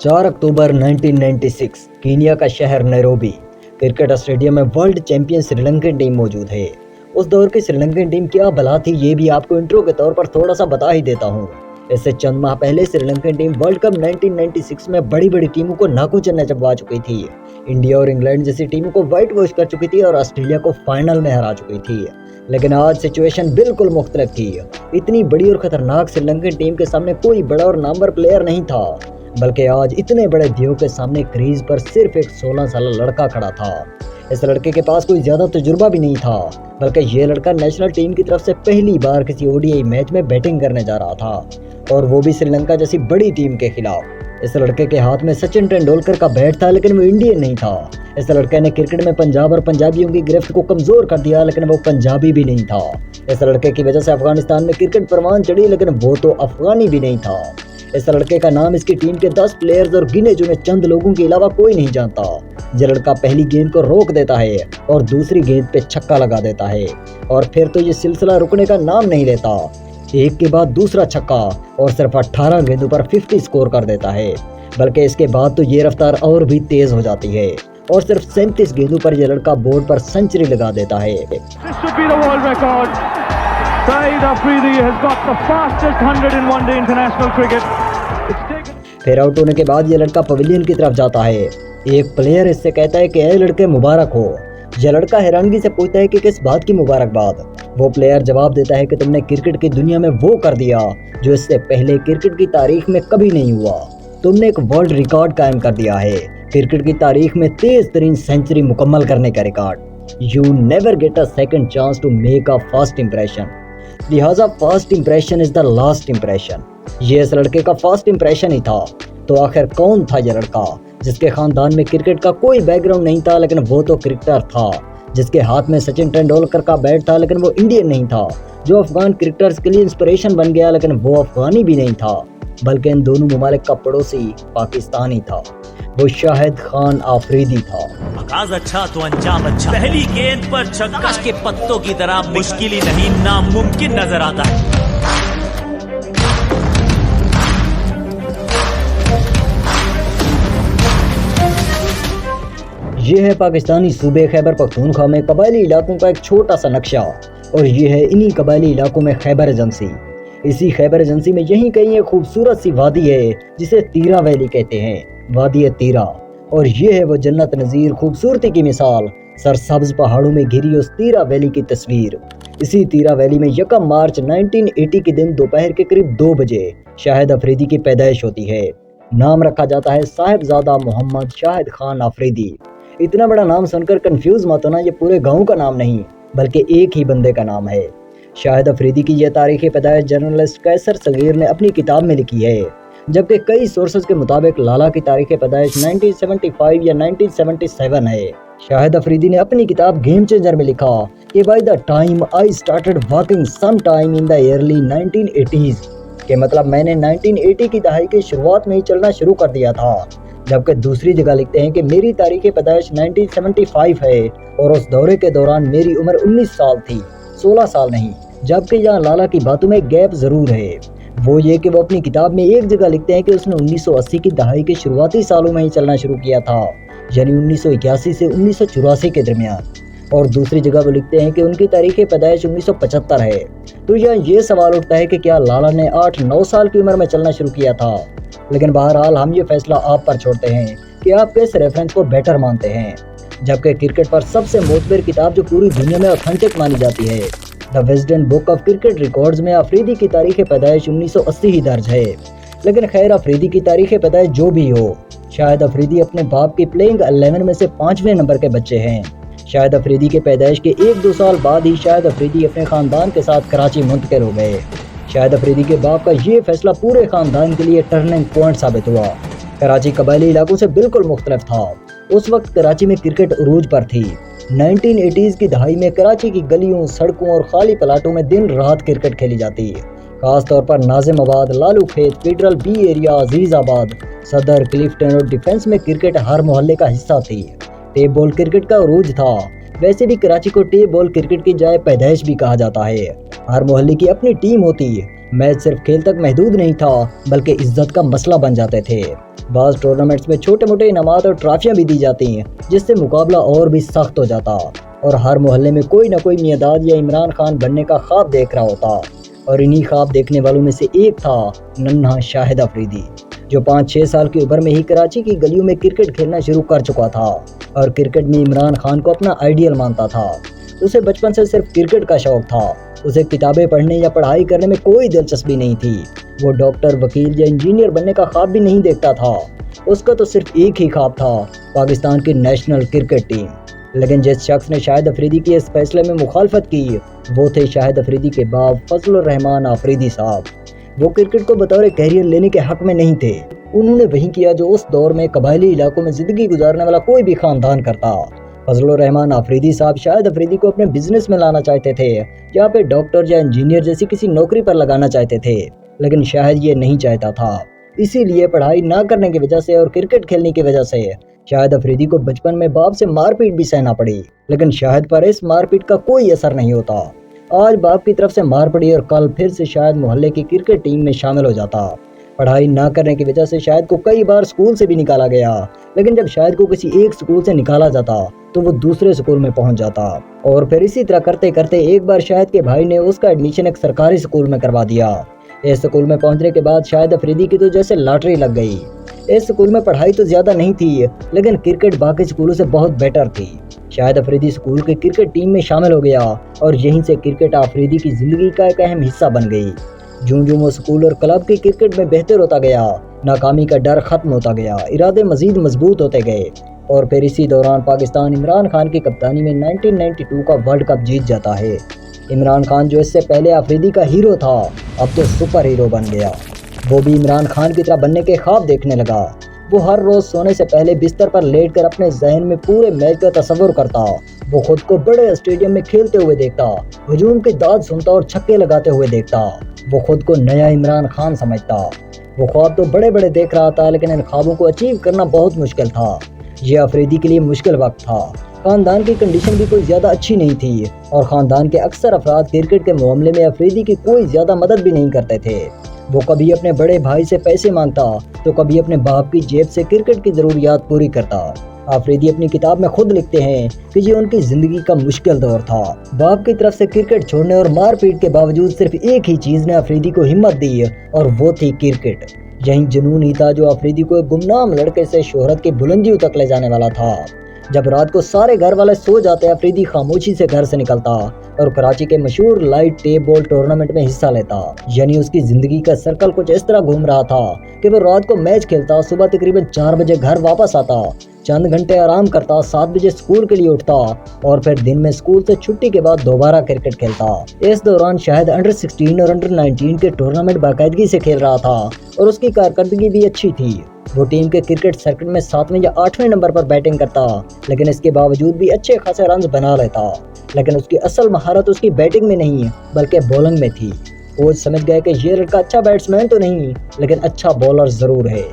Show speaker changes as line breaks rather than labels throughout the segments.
4 अक्टूबर 1996 Kenya का शहर Nairobi cricket stadium में वर्ल्ड चैंपियन श्रीलंकन टीम मौजूद है। उस दौर की श्रीलंकन टीम क्या भला थी, ये भी आपको इंट्रो के तौर पर थोड़ा सा बता ही देता हूँ। इससे चंद माह पहले श्रीलंकन टीम वर्ल्ड कप 1996 में बड़ी बड़ी टीमों को नाकों चलने चबवा चुकी थी। इंडिया और इंग्लैंड जैसी टीमों को व्हाइट वॉश कर चुकी थी और ऑस्ट्रेलिया को फाइनल में हरा चुकी थी। लेकिन आज सिचुएशन बिल्कुल मुख्तलिफ थी। इतनी बड़ी और खतरनाक श्रीलंकन टीम के सामने कोई बड़ा और नामवर प्लेयर नहीं था, बल्कि आज इतने बड़े दियो के सामने क्रीज पर सिर्फ एक 16 साल लड़का खड़ा था। इस लड़के के पास कोई ज्यादा तजुर्बा भी नहीं था, बल्कि ये लड़का नेशनल टीम की तरफ से पहली बार किसी ओडीआई मैच में बैटिंग करने जा रहा था, और वो भी श्रीलंका जैसी बड़ी टीम के खिलाफ। इस लड़के के हाथ में सचिन तेंदुलकर का बैट था, लेकिन वो इंडियन नहीं था। इस लड़के ने क्रिकेट में पंजाब और पंजाबियों की गिरफ्त को कमजोर कर दिया, लेकिन वो पंजाबी भी नहीं था। इस लड़के की वजह से अफगानिस्तान में क्रिकेट परवान चढ़ी, लेकिन वो तो अफगानी भी नहीं था। इस लड़के का नाम इसकी टीम के 10 प्लेयर्स और गिने चुने चंद लोगों के अलावा कोई नहीं जानता। ये लड़का पहली गेंद को रोक देता है और दूसरी गेंद पे छक्का लगा देता है, और फिर तो ये सिलसिला रुकने का नाम नहीं लेता। एक के बाद दूसरा छक्का, और सिर्फ 18 गेंदों पर 50 स्कोर कर देता है। बल्कि इसके बाद तो ये रफ्तार और भी तेज हो जाती है, और सिर्फ 37 गेंदों पर यह लड़का बोर्ड पर सेंचुरी लगा देता है। फिर आउट होने के बाद ये लड़का पवेलियन की तरफ जाता है। एक प्लेयर इससे कहता है कि ए लड़के मुबारक हो। यह लड़का हैरानगी से पूछता है कि किस बात की मुबारकबाद। वो प्लेयर जवाब देता है कि तुमने क्रिकेट की दुनिया में वो कर दिया जो इससे पहले क्रिकेट की तारीख में कभी नहीं हुआ। तुमने एक वर्ल्ड रिकॉर्ड कायम कर दिया है, क्रिकेट की तारीख में तेज तरीन सेंचुरी मुकम्मल करने का record. You never get a second chance to make a first impression, लिहाजा first impression is the last impression. ये इस लड़के का फर्स्ट इंप्रेशन ही था। तो आखिर कौन था ये लड़का जिसके खानदान में क्रिकेट का कोई बैकग्राउंड नहीं था, लेकिन वो तो क्रिकेटर था। जिसके हाथ में सचिन तेंदुलकर का बैट था, लेकिन वो इंडियन नहीं था। जो अफगान क्रिकेटर्स के लिए इंस्पिरेशन बन गया, लेकिन वो अफगानी भी नहीं था, बल्कि इन दोनों ममालिक का पड़ोसी पाकिस्तानी था। वो शाहिद खान आफरीदी था।
आगाज अच्छा तो अंजाम अच्छा। पहली गेंद पर छक्का के पत्तों की तरह मुश्किल ही नहीं नामुमकिन नजर आता है।
ये है पाकिस्तानी सूबे खैबर पख्तूनख्वा में कबायली इलाकों का एक छोटा सा नक्शा, और ये है इन्हीं कबायली इलाकों में खैबर एजेंसी। इसी खैबर एजेंसी में यहीं कहीं एक खूबसूरत सी वादी है जिसे तीरा वैली कहते हैं, वादी तीरा। और ये है वो जन्नत नज़ीर खूबसूरती की मिसाल, सरसब्ज पहाड़ों में घिरी उस तीरा वैली की तस्वीर। इसी तीरा वैली में 1 मार्च 1980 के दिन दोपहर के करीब 2 बजे शाहिद अफरीदी की पैदाइश होती है। नाम रखा जाता है साहिबजादा मोहम्मद शाहिद खान अफरीदी। इतना बड़ा नाम सुनकर कंफ्यूज मत होना, ये पूरे गांव का नाम नहीं, बल्कि एक ही बंदे का नाम है। शाहिद अफरीदी की यह तारीख पैदाइश जर्नलिस्ट कैसर सगीर ने अपनी किताब में लिखी है, जबकि कई सोर्सेज के मुताबिक लाला की तारीख पैदाइश 1975 या 1977 है। शाहिद अफरीदी ने अपनी किताब गेम चेंजर में लिखा कि by the time I started walking some time in the early 1980s, के मतलब मैंने 1980 की दहाई की शुरुआत में ही चलना शुरू कर दिया था। जबकि दूसरी जगह लिखते हैं कि मेरी तारीख पैदाइश 1975 है, और उस दौरे के दौरान मेरी उम्र 19 साल थी, 16 साल नहीं। जबकि यहाँ लाला की बातों में गैप जरूर है, वो ये कि वो अपनी किताब में एक जगह लिखते हैं कि उसने 1980 की दहाई के शुरुआती सालों में ही चलना शुरू किया था, यानी 1981 से 1984 के दरमियान, और दूसरी जगह वो लिखते हैं कि उनकी तारीख पैदाइश 1975 है। तो यहाँ ये सवाल उठता है कि क्या लाला ने 8-9 साल की उम्र में चलना शुरू किया था। लेकिन बहरहाल हम ये फैसला आप पर छोड़ते हैं कि आप किस रेफरेंस को बेटर मानते हैं। जबकि क्रिकेट पर सबसे मोतबर किताब जो पूरी दुनिया में ऑथेंटिक मानी जाती है, the Wisden book of cricket records में अफरीदी की तारीख पैदाइश 1980 ही दर्ज है। लेकिन खैर, अफरीदी की तारीख पैदाइश जो भी हो, शाहिद अफरीदी अपने बाप की प्लेइंग 11 में से 5वें नंबर के बच्चे हैं। शाहिद अफरीदी के पैदाइश के 1-2 साल बाद ही शाहिद अफरीदी अपने खानदान के साथ कराची मुंतकिल हो गए। शाहिद अफरीदी के बाप का ये फैसला पूरे खानदान के लिए टर्निंग पॉइंट साबित हुआ। कराची कबायली इलाकों से बिल्कुल मुख्तलिफ था। उस वक्त कराची में क्रिकेट उरूज पर थी। 1980s की दहाई में कराची की गलियों, सड़कों और खाली प्लाटों में दिन रात क्रिकेट खेली जाती है। खास तौर पर नाजिमाबाद, लालू खेत, फेडरल बी एरिया, अजीजाबाद, सदर, क्लिफ्टन और डिफेंस में क्रिकेट हर मोहल्ले का हिस्सा थी। टेप बॉल क्रिकेट का उरूज था। वैसे भी कराची को टेप बॉल क्रिकेट की जाए पैदाइश भी कहा जाता है। हर मोहल्ले की अपनी टीम होती है, मैच सिर्फ खेल तक महदूद नहीं था बल्कि इज्जत का मसला बन जाते थे। बाज़ टूर्नामेंट्स में छोटे मोटे इनामात और ट्रॉफियां भी दी जाती जिससे मुकाबला और भी सख्त हो जाता और हर मोहल्ले में कोई ना कोई मियादाद या इमरान खान बनने का ख्वाब देख रहा होता। और इन्हीं ख्वाब देखने वालों में से एक था नन्हा शाहिद अफरीदी, जो 5-6 साल की उम्र में ही कराची की गलियों में क्रिकेट खेलना शुरू कर चुका था और क्रिकेट में इमरान खान को अपना आइडियल मानता था। उसे बचपन से सिर्फ क्रिकेट का शौक था। उसे किताबें पढ़ने या पढ़ाई करने में कोई दिलचस्पी नहीं थी। वो डॉक्टर, वकील या इंजीनियर बनने का ख्वाब भी नहीं देखता था। उसका तो सिर्फ एक ही ख्वाब था, पाकिस्तान की नेशनल क्रिकेट टीम। लेकिन जिस शख्स ने शाहिद अफरीदी के इस फैसले में मुखालफत की वो थे शाहिद अफरीदी के बाप फजलुर रहमान अफरीदी साहब। वो क्रिकेट को बतौर कैरियर लेने के हक में नहीं थे। उन्होंने वही किया जो उस दौर में कबायली इलाकों में जिंदगी गुजारने वाला कोई भी खानदान करता। फजलुर रहमान अफरीदी साहब शाहिद अफरीदी को अपने बिजनेस में लाना चाहते थे, जहाँ पे डॉक्टर या इंजीनियर जैसी किसी नौकरी पर लगाना चाहते थे, लेकिन शाहिद ये नहीं चाहता था। इसीलिए पढ़ाई ना करने की वजह से और क्रिकेट खेलने की वजह से शाहिद अफरीदी को बचपन में बाप से मारपीट भी सहना पड़ी, लेकिन शाहिद पर इस मारपीट का कोई असर नहीं होता। आज बाप की तरफ से मार पड़ी और कल फिर से शाहिद मोहल्ले की क्रिकेट टीम में शामिल हो जाता। पढ़ाई ना करने की वजह से शाहिद को कई बार स्कूल से भी निकाला गया, लेकिन जब शाहिद को किसी एक स्कूल से निकाला जाता तो वो दूसरे स्कूल में पहुंच जाता और फिर इसी तरह करते करते एक बार शाहिद के भाई ने उसका एडमिशन एक सरकारी स्कूल में करवा दिया। इस स्कूल में पहुंचने के बाद शाहिद अफरीदी की तो जैसे लॉटरी लग गई। इस स्कूल में पढ़ाई तो ज्यादा नहीं थी, लेकिन क्रिकेट बाकी स्कूलों से बहुत बेटर थी। शाहिद अफरीदी स्कूल की क्रिकेट टीम में शामिल हो गया और यहीं से क्रिकेट अफरीदी की जिंदगी का एक अहम हिस्सा बन गई। जूं-जूं वो स्कूल और क्लब की क्रिकेट में बेहतर होता गया, नाकामी का डर खत्म होता गया, इरादे मजीद मजबूत होते गए और फिर इसी दौरान पाकिस्तान इमरान खान की कप्तानी में 1992 का वर्ल्ड कप जीत जाता है। इमरान खान जो इससे पहले अफरीदी का हीरो था, अब तो सुपर हीरो बन गया। वो भी इमरान खान की तरह बनने के ख्वाब देखने लगा। वो हर रोज सोने से पहले बिस्तर पर लेटकर अपने जहन में पूरे मैच का तस्वुर करता। वो खुद को बड़े स्टेडियम में खेलते हुए देखता, हुजूम की दाद सुनता और छक्के लगाते हुए देखता। वो खुद को नया इमरान खान समझता। वो ख्वाब तो बड़े बड़े देख रहा था, लेकिन इन ख्वाबों को अचीव करना बहुत मुश्किल था। ये अफरीदी के लिए मुश्किल वक्त था। खानदान की कंडीशन भी कोई ज्यादा अच्छी नहीं थी और खानदान के अक्सर अफराद क्रिकेट के मामले में अफरीदी की कोई ज्यादा मदद भी नहीं करते थे। वो कभी अपने बड़े भाई से पैसे मांगता तो कभी अपने बाप की जेब से क्रिकेट की जरूरियात पूरी करता। अफरीदी अपनी किताब में खुद लिखते हैं कि ये उनकी जिंदगी का मुश्किल दौर था। बाप की तरफ से क्रिकेट छोड़ने और मारपीट के बावजूद सिर्फ एक ही चीज ने अफरीदी को हिम्मत दी और वो थी क्रिकेट। यही जुनून ही था जो अफरीदी को एक गुमनाम लड़के से शोहरत की बुलंदियों तक ले जाने वाला था। जब रात को सारे घर वाले सो जाते, अफरीदी खामोशी से घर से निकलता और कराची के मशहूर लाइट टेप बॉल टूर्नामेंट में हिस्सा लेता। यानी उसकी जिंदगी का सर्कल कुछ इस तरह घूम रहा था कि वो रात को मैच खेलता, सुबह तकरीबन 4 बजे घर वापस आता, चंद घंटे आराम करता, 7 बजे स्कूल के लिए उठता और फिर दिन में स्कूल से छुट्टी के बाद दोबारा क्रिकेट खेलता। इस दौरान शायद अंडर 16 और अंडर 19 के टूर्नामेंट बाकायदगी से खेल रहा था और उसकी कारकर्दगी भी अच्छी थी। वो टीम के क्रिकेट सर्किट में 7वें या 8वें नंबर पर बैटिंग करता, लेकिन इसके बावजूद भी अच्छे खासे रन बना लेता। लेकिन उसकी असल महारत उसकी बैटिंग में नहीं बल्कि बॉलिंग में थी। कोच समझ गए कि ये लड़का अच्छा बैट्समैन तो नहीं, लेकिन अच्छा बॉलर जरूर है।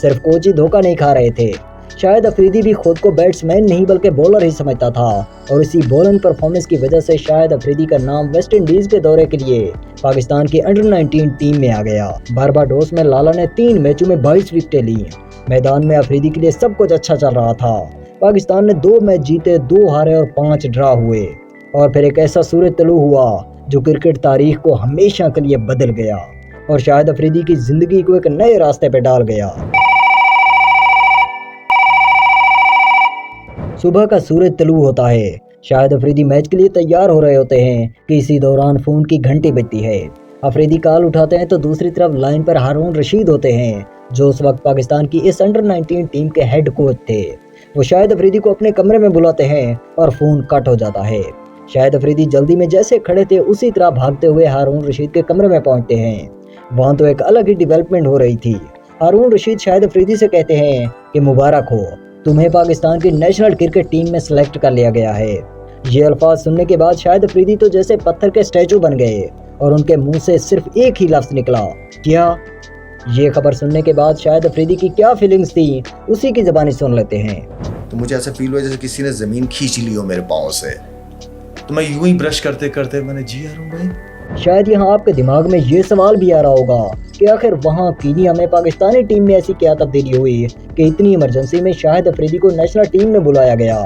सिर्फ कोच ही धोखा नहीं खा रहे थे। शायद अफरीदी भी खुद को बैट्समैन नहीं बल्कि बॉलर ही समझता था और इसी बॉलिंग परफॉर्मेंस की वजह से शायद अफरीदी का नाम वेस्ट इंडीज के दौरे के लिए पाकिस्तान की अंडर 19 टीम में आ गया। बारबाडोस में लाला ने 3 मैचों में 22 विकेटें ली। मैदान में अफरीदी के लिए सब कुछ अच्छा चल रहा था। पाकिस्तान ने 2 मैच जीते, 2 हारे और 5 ड्रा हुए और फिर एक ऐसा सूरज तलू हुआ जो क्रिकेट तारीख को हमेशा के लिए बदल गया और शाहिद अफरीदी की जिंदगी को एक नए रास्ते पे डाल गया। सुबह का सूरज तलू होता है, शाहिद अफरीदी मैच के लिए तैयार हो रहे होते हैं कि इसी दौरान फोन की घंटी बजती है। अफरीदी कॉल उठाते हैं तो दूसरी तरफ लाइन पर हारून रशीद होते हैं जो उस वक्त पाकिस्तान की इस अंडर 19 टीम के हेड कोच थे। वो शाहिद अफरीदी को अपने कमरे में बुलाते हैं और फोन कट हो जाता है। शाहिद अफरीदी जल्दी में जैसे खड़े थे उसी तरह भागते हुए हारून रशीद के कमरे में पहुंचते हैं। वहां तो एक अलग ही डेवलपमेंट हो रही थी। हारून रशीद शाहिद अफरीदी से कहते हैं कि मुबारक हो, तुम्हें पाकिस्तान की नेशनल क्रिकेट टीम में सिलेक्ट कर लिया गया है। ये अल्फाज सुनने के बाद शाहिद अफरीदी तो जैसे पत्थर के स्टैचू बन गए और उनके मुंह से सिर्फ एक ही लफ्ज निकला, क्या? ये खबर सुनने के बाद शाहिद अफरीदी की क्या फीलिंग्स थी उसी की ज़बानी सुन लेते हैं।
तो मुझे ऐसा फील हुआ जैसे किसी ने ज़मीन खींच ली हो मेरे पाँव से। तो मैं यूं ही ब्रश करते करते मैंने, जी हारून भाई
शायद यहाँ आपके दिमाग में ये सवाल भी आ रहा होगा कि आखिर वहाँ कीनिया में पाकिस्तानी टीम में ऐसी क्या तब्दीली हुई कि इतनी इमरजेंसी में शाहिद अफरीदी को नेशनल टीम में बुलाया गया।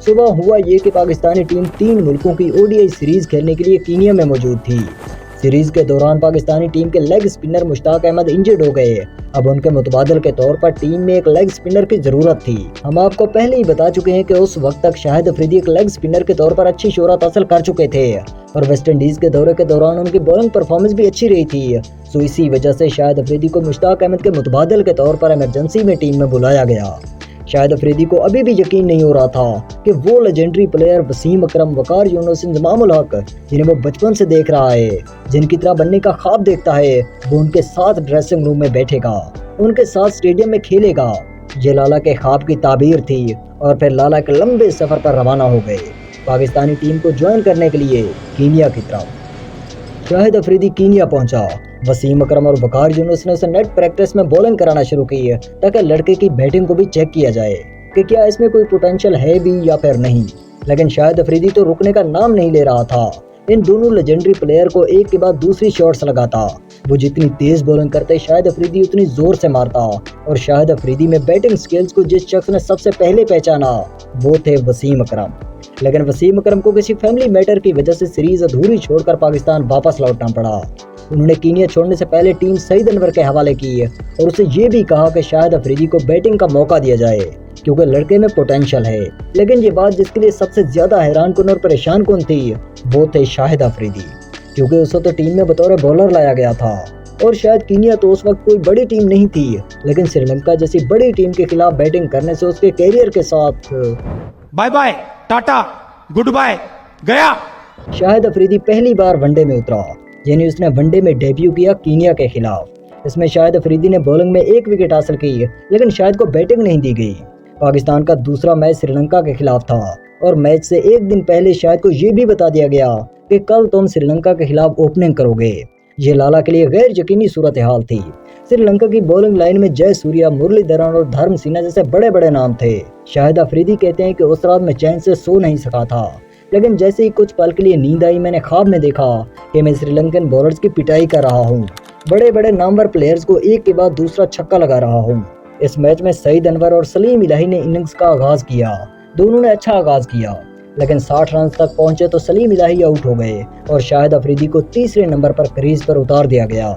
सुबह हुआ ये कि पाकिस्तानी टीम 3 मुल्कों की ओडीआई सीरीज खेलने के लिए कीनिया में मौजूद थी। सीरीज के दौरान पाकिस्तानी टीम के leg spinner Mushtaq Ahmed injured हो गए। अब उनके मुतबादल के तौर पर टीम में एक लेग स्पिनर की जरूरत थी। हम आपको पहले ही बता चुके हैं कि उस वक्त तक शाहिद अफरीदी एक लेग स्पिनर के तौर पर अच्छी शोहरत हासिल कर चुके थे और वेस्ट इंडीज के दौरे के दौरान उनकी बॉलिंग परफॉर्मेंस भी अच्छी रही थी। सो इसी वजह से शाहिद अफरीदी को मुश्ताक अहमद के मुतबादल के तौर पर इमरजेंसी में टीम में बुलाया गया। शाहिद अफरीदी को अभी भी यकीन नहीं हो रहा था कि वो लेजेंडरी प्लेयर वसीम अकरम, वकार यूनुस, इंजमामुल हक, जिन्हें वो बचपन से देख रहा है, जिनकी तरह बनने का ख्वाब देखता है, वो उनके साथ ड्रेसिंग रूम में बैठेगा, उनके साथ स्टेडियम में खेलेगा। ये लाला के ख्वाब की ताबीर थी और फिर लाला के लंबे सफर पर रवाना हो गए पाकिस्तानी टीम को ज्वाइन करने के लिए कीनिया की तरफ। शाहिद अफरीदी कीनिया पहुंचा। वसीम अकरम और वकार यूनुस ने उसे नेट प्रैक्टिस में बॉलिंग कराना शुरू की है ताकि लड़के की बैटिंग को भी चेक किया जाए कि क्या इसमें कोई पोटेंशियल है भी या फिर नहीं। लेकिन शाहिद अफरीदी तो रुकने का नाम नहीं ले रहा था। इन दोनों लेजेंडरी प्लेयर को एक के बाद दूसरी शॉट्स लगाता। वो जितनी तेज बॉलिंग करते शाहिद अफरीदी उतनी जोर से मारता और शाहिद अफरीदी में बैटिंग स्किल्स को जिस शख्स ने सबसे पहले पहचाना वो थे वसीम अकरम। लेकिन वसीम अकरम को किसी फैमिली मैटर की वजह से सीरीज अधूरी छोड़कर पाकिस्तान वापस लौटना पड़ा। उन्होंने कीनिया छोड़ने से पहले टीम सईद अनवर के हवाले की और उसे ये भी कहा कि शाहिद अफरीदी को बैटिंग का मौका दिया जाए क्योंकि लड़के में पोटेंशियल है। लेकिन ये बात जिसके लिए सबसे ज्यादा हैरान कुन और परेशान कुन थी वो थे शाहिद अफरीदी, क्योंकि उसे तो टीम में बतौर बॉलर लाया गया था और शायद कीनिया तो उस वक्त कोई बड़ी टीम नहीं थी, लेकिन श्रीलंका जैसी बड़ी टीम के खिलाफ बैटिंग करने से उसके कैरियर के साथ
bye bye tata goodbye गया।
शाहिद अफरीदी पहली बार वनडे में उतरा, यानी उसने वनडे में डेब्यू किया कीनिया के खिलाफ। इसमें शाहिद अफरीदी ने बॉलिंग में 1 विकेट हासिल की, लेकिन शाहिद को बैटिंग नहीं दी गई। पाकिस्तान का दूसरा मैच श्रीलंका के खिलाफ था और मैच से 1 दिन पहले शाहिद को ये भी बता दिया गया कि कल तुम श्रीलंका के खिलाफ ओपनिंग करोगे। ये लाला के लिए गैर यकीनी सूरत हाल थी। श्रीलंका की बॉलिंग लाइन में जय सूर्या, मुरलीधरन और धर्म सिन्हा जैसे बड़े बड़े नाम थे। शाहिद अफरीदी कहते हैं कि उस रात में चैन से सो नहीं सका था, लेकिन जैसे ही कुछ पल के लिए नींद आई मैंने ख्वाब में देखा कि मैं श्रीलंकन बॉलर्स की पिटाई कर रहा हूँ, बड़े बड़े नामवर प्लेयर्स को एक के बाद दूसरा छक्का लगा रहा हूँ। इस मैच में सईद अनवर और सलीम इलाही ने इनिंग्स का आगाज किया। दोनों ने अच्छा आगाज किया, लेकिन 60 रन तक पहुंचे तो सलीम इलाही आउट हो गए और शाहिद अफरीदी को तीसरे नंबर पर क्रीज पर उतार दिया गया।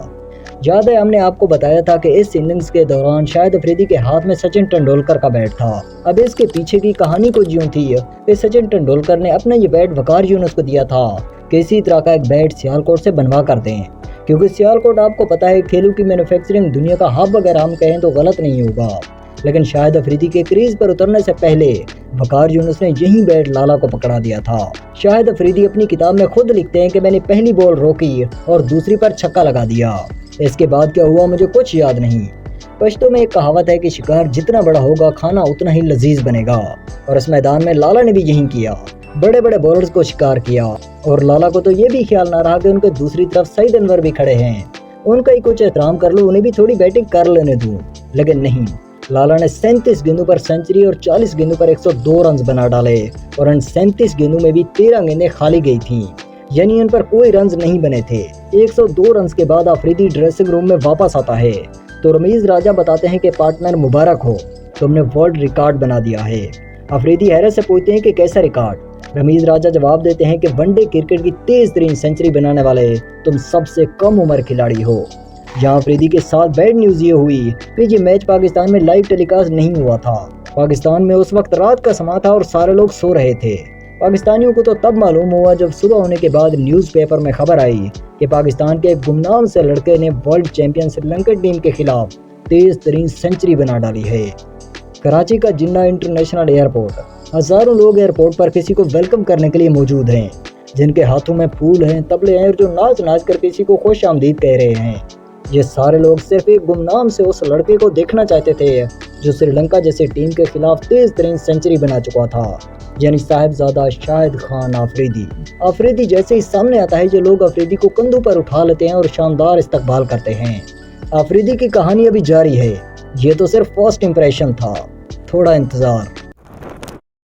याद है हमने आपको बताया था कि इस इनिंग्स के दौरान शाहिद अफरीदी के हाथ में सचिन तेंदुलकर का बैट था। अब इसके पीछे की कहानी कुछ यूं थी कि सचिन तेंदुलकर ने अपना ये बैट वकार यूनुस को दिया था कि इसी तरह का एक बैट सियालकोट से बनवा कर दें, क्योंकि सियालकोट आपको पता है खेलों की मैन्युफैक्चरिंग दुनिया का हब अगर हम कहें तो गलत नहीं होगा। लेकिन शाहिद अफरीदी के क्रीज पर उतरने से पहले वकार यूनुस ने यही बैट लाला को पकड़ा दिया था। शाहिद अफरीदी अपनी किताब में खुद लिखते हैं कि मैंने पहली बॉल रोकी और दूसरी पर छक्का लगा दिया। इसके बाद क्या हुआ मुझे कुछ याद नहीं। पश्तो में एक कहावत है कि शिकार जितना बड़ा होगा खाना उतना ही लजीज बनेगा, और इस मैदान में लाला ने भी यही किया। बड़े बड़े बॉलर्स को शिकार किया और लाला को तो ये भी ख्याल ना रहा कि उनके दूसरी तरफ सईद अनवर भी खड़े हैं, उनका ही कुछ एहतराम कर लो, उन्हें भी थोड़ी बैटिंग कर लेने दूं। लेकिन नहीं, लाला ने 37 गेंदों पर सेंचुरी और 40 गेंदों पर 102 रन बना डाले और इन 37 गेंदों में भी 13 गेंदें खाली गई थी, यानी उन पर कोई रन नहीं बने थे। 102 रन के बाद अफरीदी ड्रेसिंग रूम में वापस आता है तो रमीज राजा बताते हैं कि पार्टनर मुबारक हो, तुमने वर्ल्ड रिकॉर्ड बना दिया है। अफरीदी हैरत से पूछते हैं कि कैसा रिकॉर्ड। रमीज राजा जवाब देते हैं कि वनडे क्रिकेट की तेज तरीन सेंचुरी बनाने वाले तुम सबसे कम उम्र खिलाड़ी हो। यहाँ अफरीदी के साथ बैड न्यूज ये हुई कि ये मैच पाकिस्तान में लाइव टेलीकास्ट नहीं हुआ था। पाकिस्तान में उस वक्त रात का समा था और सारे लोग सो रहे थे। पाकिस्तानियों को तो तब मालूम हुआ जब सुबह होने के बाद न्यूज़पेपर में खबर आई कि पाकिस्तान के एक गुमनाम से लड़के ने वर्ल्ड चैंपियन श्रीलंकन टीम के खिलाफ तेज तरीन सेंचुरी बना डाली है। कराची का जिन्ना इंटरनेशनल एयरपोर्ट, हजारों लोग एयरपोर्ट पर किसी को वेलकम करने के लिए मौजूद हैं, जिनके हाथों में फूल हैं, तबले हैं और जो नाच नाच कर किसी को खुश आमदीद कह रहे हैं। ये सारे लोग सिर्फ एक गुमनाम से उस लड़के को देखना चाहते थे जो श्रीलंका जैसी टीम के खिलाफ तेज तरीन सेंचुरी बना चुका था, यानी साहिबजादा शाहिद खान अफरीदी। अफरीदी जैसे ही सामने आता है जो लोग अफरीदी को कंधों पर उठा लेते हैं और शानदार इस्तकबाल करते हैं। अफरीदी की कहानी अभी जारी है, ये तो सिर्फ फर्स्ट इंप्रेशन था, थोड़ा इंतजार।